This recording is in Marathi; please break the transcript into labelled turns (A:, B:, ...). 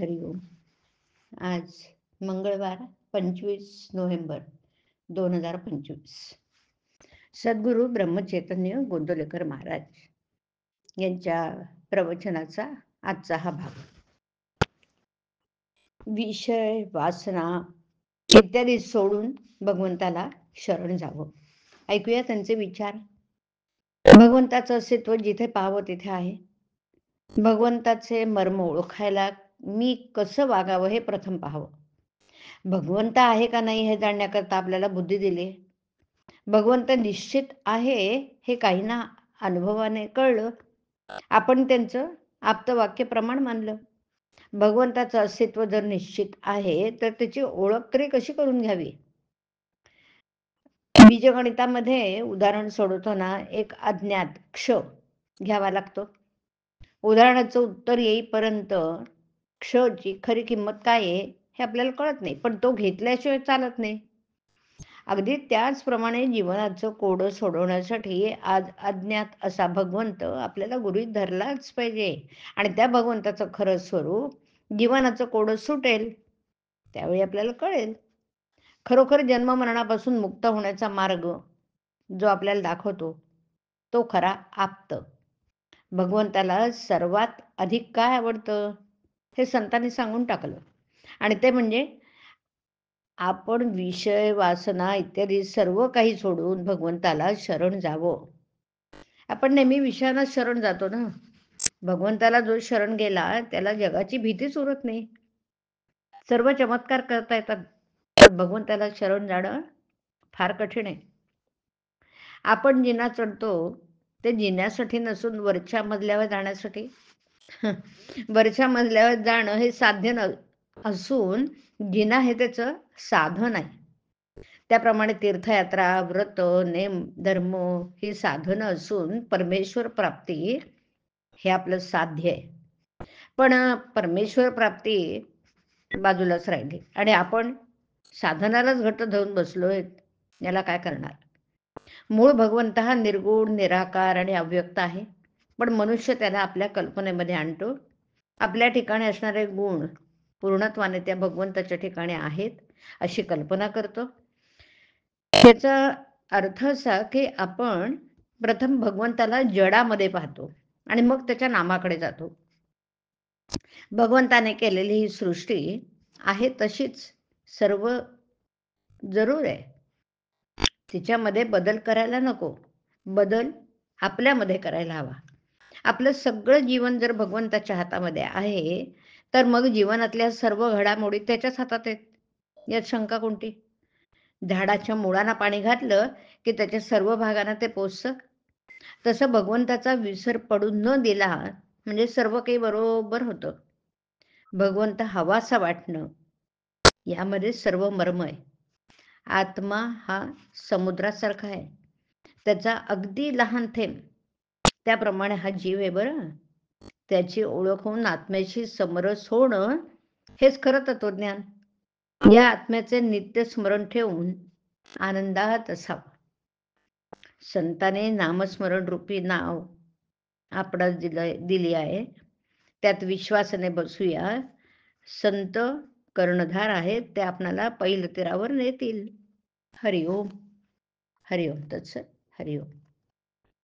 A: हरिओम. आज मंगळवार 25 नोव्हेंबर 2025. सद्गुरू ब्रह्मचैतन्य गोंदवलेकर महाराज यांच्या प्रवचनाचा आजचा हा भाग. विषय वासना इत्यादी सोडून भगवंताला शरण जावं. ऐकूया त्यांचे विचार. भगवंताचं अस्तित्व जिथे पाहावं तिथे आहे. भगवंताचे मर्म ओळखायला मी कसं वागावं हे प्रथम पाहावं. भगवंत आहे का नाही हे जाणण्याकरता आपल्याला बुद्धी दिली. भगवंत निश्चित आहे हे काहींना अनुभवाने कळलं. आपण त्यांचं आप्तवाक्य प्रमाण मानलं. भगवंताचं अस्तित्व जर निश्चित आहे तर त्याची ओळख तरी कशी करून घ्यावी. बीजगणितामध्ये उदाहरण सोडवताना एक अज्ञात क्ष घ्यावा लागतो. उदाहरणाचं उत्तर येईपर्यंत क्षची खरी किंमत काय आहे हे आपल्याला कळत नाही, पण तो घेतल्याशिवाय चालत नाही. अगदी त्याचप्रमाणे जीवनाचं कोडं सोडवण्यासाठी आज अज्ञात असा भगवंत आपल्याला गृहीत धरलाच पाहिजे. आणि त्या भगवंताचं खरं स्वरूप जीवनाचं कोडं सुटेल त्यावेळी आपल्याला कळेल. खरोखर जन्ममरणापासून मुक्त होण्याचा मार्ग जो आपल्याला दाखवतो तो खरा आप्त. भगवंताला सर्वात अधिक काय आवडतं हे संतांनी सांगून टाकलं, आणि ते म्हणजे आपण विषय वासना इत्यादी सर्व काही सोडून भगवंताला शरण जावं. आपण नेहमी विषयांना शरण जातो ना. भगवंताला जो शरण गेला त्याला जगाची भीतीच उरत नाही. सर्व चमत्कार करता येतात, पण भगवंताला शरण जाणं फार कठीण आहे. आपण जिना चढतो ते जिन्यासाठी नसून वरच्या मजल्यावर जाण्यासाठी. वरच्या मजल्यावर जाणं हे साध्य असून जिना हे त्याचं साधन आहे. त्याप्रमाणे तीर्थयात्रा, व्रत, नेम, धर्म ही साधनं असून परमेश्वर प्राप्ती हे आपलं साध्य आहे. पण परमेश्वर प्राप्ती बाजूलाच राहिली आणि आपण साधनालाच घट्ट धरून बसलोय. याला काय करणार. मूळ भगवंत हा निर्गुण, निराकार आणि अव्यक्त आहे, पण मनुष्य त्याला आपल्या कल्पनेमध्ये आणतो. आपल्या ठिकाणी असणारे गुण पूर्णत्वाने त्या भगवंताच्या ठिकाणी आहेत अशी कल्पना करतो. त्याचा अर्थ असा की आपण प्रथम भगवंताला जडामध्ये पाहतो आणि मग त्याच्या नामाकडे जातो. भगवंताने केलेली ही सृष्टी आहे तशीच सर्व जरूर आहे. तिच्यामध्ये बदल करायला नको, बदल आपल्यामध्ये करायला हवा. आपलं सगळं जीवन जर भगवंताच्या हातामध्ये आहे तर मग जीवनातल्या सर्व घडामोडी त्याच्याच हातात आहेत, यात शंका कोणती. झाडाच्या मुळांना पाणी घातलं की त्याच्या सर्व भागांना ते पोचतं. तसं भगवंताचा विसर पडून न दिला म्हणजे सर्व काही बरोबर होतं. भगवंत हवासा वाटणं यामध्ये सर्व मर्म आहे. आत्मा हा समुद्रासारखा आहे, त्याचा अगदी लहान थेंब त्याप्रमाणे हा जीव आहे. बरं, त्याची ओळख होऊन आत्म्याशी समरस होणं हेच खरं तत्वज्ञान. या आत्म्याचे नित्य स्मरण ठेवून आनंदात असावं. संताने नामस्मरण रूपी नाव आपणास दिली आहे, त्यात विश्वासाने बसूया. संत कर्णधार आहेत, ते आपणाला पैल तीरावर नेतील. हरिओम. हरिओम तत्सत. हरिओम.